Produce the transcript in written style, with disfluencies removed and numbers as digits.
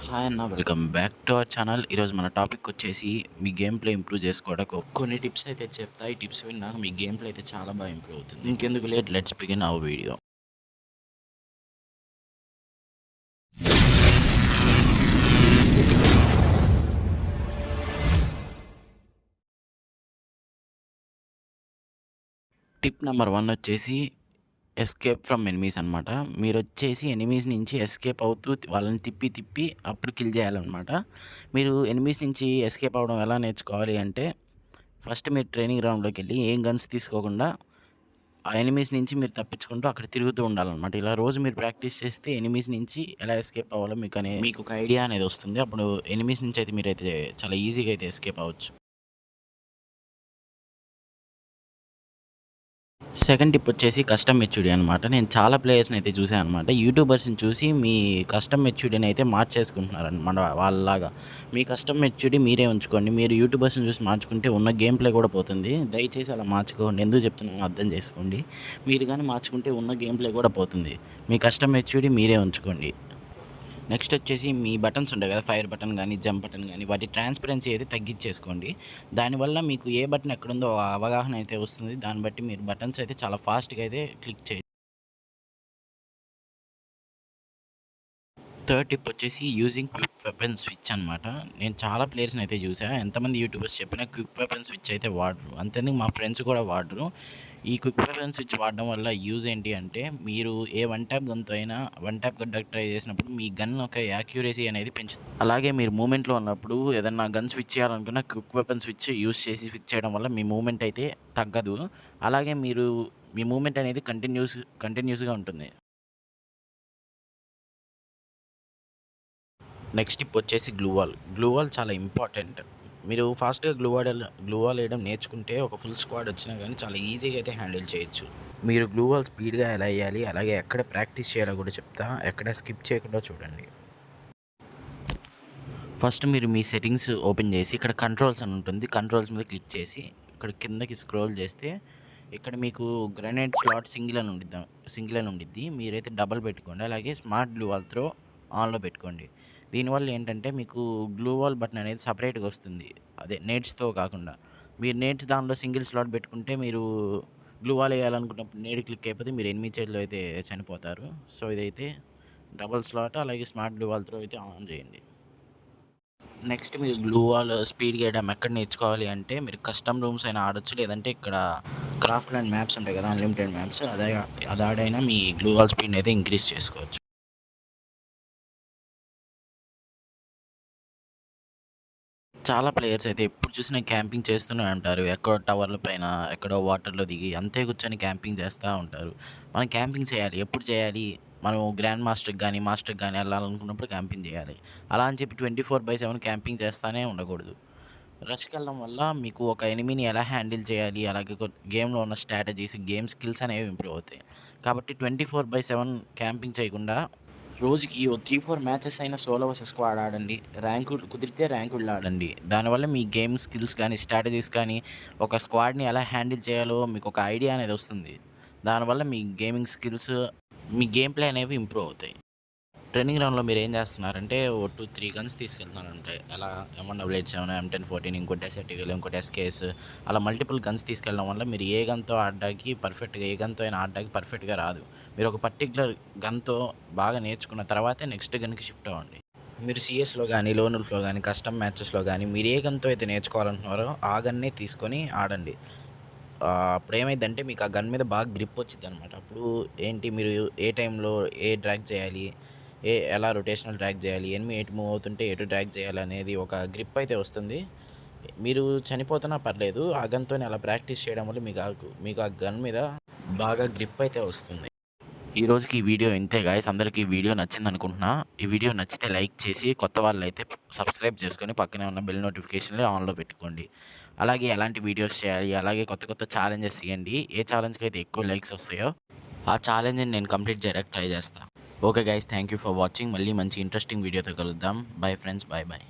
Hi అన్న, welcome back to our channel. ఈరోజు మన టాపిక్ వచ్చేసి మీ గేమ్ ప్లే ఇంప్రూవ్ చేసుకోవడానికి కొన్ని టిప్స్ అయితే చెప్తా. ఈ టిప్స్ విన్నాక మీ గేమ్ ప్లే అయితే చాలా బాగా ఇంప్రూవ్ అవుతుంది. ఇంకెందుకు late, let's begin our video. Tip number 1 వచ్చేసి ఎస్కేప్ ఫ్రమ్ ఎనిమీస్ అనమాట. మీరు వచ్చేసి ఎనిమీస్ నుంచి ఎస్కేప్ అవుతూ వాళ్ళని తిప్పి తిప్పి అప్పుడు కిల్ చేయాలన్నమాట. మీరు ఎనిమీస్ నుంచి ఎస్కేప్ అవ్వడం ఎలా నేర్చుకోవాలి అంటే, ఫస్ట్ మీరు ట్రైనింగ్ గ్రౌండ్లోకి వెళ్ళి ఏం గన్స్ తీసుకోకుండా ఆ ఎనిమీస్ నుంచి మీరు తప్పించుకుంటూ అక్కడ తిరుగుతూ ఉండాలన్నమాట. ఇలా రోజు మీరు ప్రాక్టీస్ చేస్తే ఎనిమీస్ నుంచి ఎలా ఎస్కేప్ అవ్వాలో మీకు ఒక ఐడియా అనేది వస్తుంది. అప్పుడు ఎనిమీస్ నుంచి అయితే మీరైతే చాలా ఈజీగా అయితే ఎస్కేప్ అవ్వచ్చు. సెకండ్ టిప్ వచ్చేసి కస్టమ్ మెచ్యూరిటీ అనమాట. నేను చాలా ప్లేయర్స్ని అయితే చూసాను అనమాట. యూట్యూబర్స్ని చూసి మీ కస్టమ్ మెచ్యూరిటీని అయితే మార్చేసుకుంటున్నారనమాట వాళ్ళలాగా. మీ కస్టమ్ మెచ్యూరిటీ మీరే ఉంచుకోండి. మీరు యూట్యూబర్స్ని చూసి మార్చుకుంటే ఉన్న గేమ్ ప్లే కూడా పోతుంది. దయచేసి అలా మార్చుకోండి. ఎందుకు చెప్తున్నానో అర్థం చేసుకోండి. మీరు కానీ మార్చుకుంటే ఉన్న గేమ్ ప్లే కూడా పోతుంది. మీ కస్టమ్ మెచ్యూరిటీ మీరే ఉంచుకోండి. నెక్స్ట్ వచ్చేసి మీ బటన్స్ ఉంటాయి కదా, ఫైర్ బటన్ కానీ జంప్ బటన్ కానీ, వాటి ట్రాన్స్పరెన్సీ అయితే తగ్గించేసుకోండి. దానివల్ల మీకు ఏ బటన్ ఎక్కడుందో అవగాహన అయితే వస్తుంది. దాన్ని బట్టి మీరు బటన్స్ అయితే చాలా ఫాస్ట్గా అయితే క్లిక్ చేయండి. థర్డ్ టిప్ వచ్చేసి యూజింగ్ క్విక్ వెపన్ స్విచ్ అనమాట. నేను చాలా ప్లేయర్స్ని అయితే చూసాను. ఎంతమంది యూట్యూబర్స్ చెప్పినా క్విక్ వెపన్ స్విచ్ అయితే వాడరు. అంతేందుకు మా ఫ్రెండ్స్ కూడా వాడరు. ఈ క్విక్ వెపన్ స్విచ్ వాడడం వల్ల యూజ్ ఏంటి అంటే, మీరు ఏ వన్ ట్యాప్ గన్తో అయినా వన్ ట్యాప్ గన్ ట్రై చేసినప్పుడు మీ గన్ ఒక యాక్యురసీ అనేది పెంచుతుంది. అలాగే మీరు మూమెంట్లో ఉన్నప్పుడు ఏదన్నా గన్ స్విచ్ చేయాలనుకున్న క్విక్ వెపన్ స్విచ్ యూజ్ చేసి స్విచ్ చేయడం వల్ల మీ మూమెంట్ అయితే తగ్గదు. అలాగే మీ మూమెంట్ అనేది కంటిన్యూస్గా ఉంటుంది. నెక్స్ట్ టిప్ వచ్చేసి గ్లూ వాల్ చాలా ఇంపార్టెంట్. మీరు ఫాస్ట్గా గ్లూ వాల్ వేయడం నేర్చుకుంటే ఒక ఫుల్ స్క్వాడ్ వచ్చినా కానీ చాలా ఈజీగా అయితే హ్యాండిల్ చేయొచ్చు. మీరు గ్లూ వాల్ స్పీడ్గా ఎలా వేయాలి, అలాగే ఎక్కడ ప్రాక్టీస్ చేయాలో కూడా చెప్తా. ఎక్కడ స్కిప్ చేయకుండా చూడండి. ఫస్ట్ మీరు మీ సెట్టింగ్స్ ఓపెన్ చేసి ఇక్కడ కంట్రోల్స్ అని ఉంటుంది. కంట్రోల్స్ మీద క్లిక్ చేసి ఇక్కడ కిందకి స్క్రోల్ చేస్తే ఇక్కడ మీకు గ్రెనేడ్ స్లాట్ సింగిల్ అని ఉండిద్ది. మీరైతే డబల్ పెట్టుకోండి. అలాగే స్మార్ట్ గ్లూ వాల్ త్రో ఆన్లో పెట్టుకోండి. దీనివల్ల ఏంటంటే మీకు గ్లూ వాల్ బటన్ అనేది సపరేట్గా వస్తుంది. అదే నేట్స్తో కాకుండా. మీరు నేట్స్ దానిలో సింగిల్ స్లాట్ పెట్టుకుంటే మీరు గ్లూ వాల్ వేయాలనుకున్నప్పుడు నేట్ క్లిక్ అయిపోతే మీరు ఎనిమిది చేతిలో అయితే చనిపోతారు. సో ఇదైతే డబల్ స్లాట్, అలాగే స్మార్ట్ గ్లూ వాల్ త్రో అయితే ఆన్ చేయండి. నెక్స్ట్ మీరు గ్లూ వాల్ స్పీడ్గా వేయడం ఎక్కడ నేర్చుకోవాలి అంటే, మీరు కస్టమ్ రూమ్స్ అయినా ఆడొచ్చు, లేదంటే ఇక్కడ క్రాఫ్ట్ ల్యాండ్ మ్యాప్స్ ఉంటాయి కదా, అన్లిమిటెడ్ మ్యాప్స్, అది ఆడైనా మీ గ్లూ వాల్ స్పీడ్ని అయితే ఇంక్రీజ్ చేసుకోవచ్చు. చాలా ప్లేయర్స్ అయితే ఎప్పుడు చూసినా క్యాంపింగ్ చేస్తూనే ఉంటారు. ఎక్కడో టవర్ల పైన, ఎక్కడో వాటర్లో దిగి అంతే కూర్చొని క్యాంపింగ్ చేస్తూ ఉంటారు. మనం క్యాంపింగ్ చేయాలి. ఎప్పుడు చేయాలి? మనం గ్రాండ్ మాస్టర్కి కానీ వెళ్ళాలనుకున్నప్పుడు క్యాంపింగ్ చేయాలి. అలా అని చెప్పి 24/7 క్యాంపింగ్ చేస్తూనే ఉండకూడదు. రష్కి వెళ్ళడం వల్ల మీకు ఒక ఎనిమీని ఎలా హ్యాండిల్ చేయాలి, అలాగే గేమ్లో ఉన్న స్ట్రాటజీస్, గేమ్ స్కిల్స్ అనేవి ఇంప్రూవ్ అవుతాయి. కాబట్టి 24/7 క్యాంపింగ్ చేయకుండా రోజుకి ఓ 3-4 మ్యాచెస్ అయినా సోలో వర్సెస్ స్క్వాడ్ ఆడండి. కుదిరితే ర్యాంకుడ్లో ఆడండి. దానివల్ల మీ గేమ్ స్కిల్స్ కానీ, స్ట్రాటజీస్ కానీ, ఒక స్క్వాడ్ని ఎలా హ్యాండిల్ చేయాలో మీకు ఒక ఐడియా అనేది వస్తుంది. దానివల్ల మీ గేమింగ్ స్కిల్స్, మీ గేమ్ ప్లే అనేవి ఇంప్రూవ్ అవుతాయి. ట్రైనింగ్ గ్రౌండ్లో మీరు ఏం చేస్తున్నారంటే, ఓ 2-3 గన్స్ తీసుకెళ్తున్నారంటే, అలా M188, M1014, ఇంకోటి SRTL, ఇంకోటి SKS, అలా మల్టిపుల్ గన్స్ తీసుకెళ్ళడం వల్ల మీరు ఏ గన్తో ఆడడానికి పర్ఫెక్ట్గా, ఏ గన్తో అయినా ఆడడానికి పర్ఫెక్ట్గా రాదు. మీరు ఒక పర్టికులర్ గన్తో బాగా నేర్చుకున్న తర్వాతే నెక్స్ట్ గన్కి షిఫ్ట్ అవ్వండి. మీరు సిఎస్లో కానీ, లోన్ ఉల్ఫ్లో కానీ, కస్టమ్ మ్యాచెస్లో కానీ మీరు ఏ గన్తో అయితే నేర్చుకోవాలంటున్నారో ఆ గన్నే తీసుకొని ఆడండి. అప్పుడు ఏమైందంటే మీకు ఆ గన్ మీద బాగా గ్రిప్ వచ్చింది అనమాట. అప్పుడు ఏంటి, మీరు ఏ టైంలో ఏ డ్రాగ్ చేయాలి, ఎలా రొటేషనల్ డ్రాగ్ చేయాలి, ఎనిమి ఎటు మూవ్ అవుతుంటే ఎటు డ్రాగ్ చేయాలి అనేది ఒక గ్రిప్ అయితే వస్తుంది. మీరు చనిపోతున్నా పర్లేదు, ఆ గన్తోనే అలా ప్రాక్టీస్ చేయడం వల్ల మీకు ఆ గన్ మీద బాగా గ్రిప్ అయితే వస్తుంది. ఈ రోజుకి ఈ వీడియో ఇంతే గాయ్స్. అందరికీ ఈ వీడియో నచ్చింది అనుకుంటున్నా. ఈ వీడియో నచ్చితే లైక్ చేసి, కొత్త వాళ్ళు అయితే సబ్స్క్రైబ్ చేసుకొని పక్కనే ఉన్న బెల్ నోటిఫికేషన్లు ఆన్లో పెట్టుకోండి. అలాగే ఎలాంటి వీడియోస్ చేయాలి, అలాగే కొత్త కొత్త ఛాలెంజెస్ ఇవ్వండి. ఏ ఛాలెంజ్కి అయితే ఎక్కువ లైక్స్ వస్తాయో ఆ ఛాలెంజ్ని నేను కంప్లీట్ చేయడానికి ట్రై చేస్తాను. Okay guys, thank you for watching. మళ్ళీ మంచి ఇంట్రెస్టింగ్ వీడియోతో కలుద్దాం. Bye friends, bye.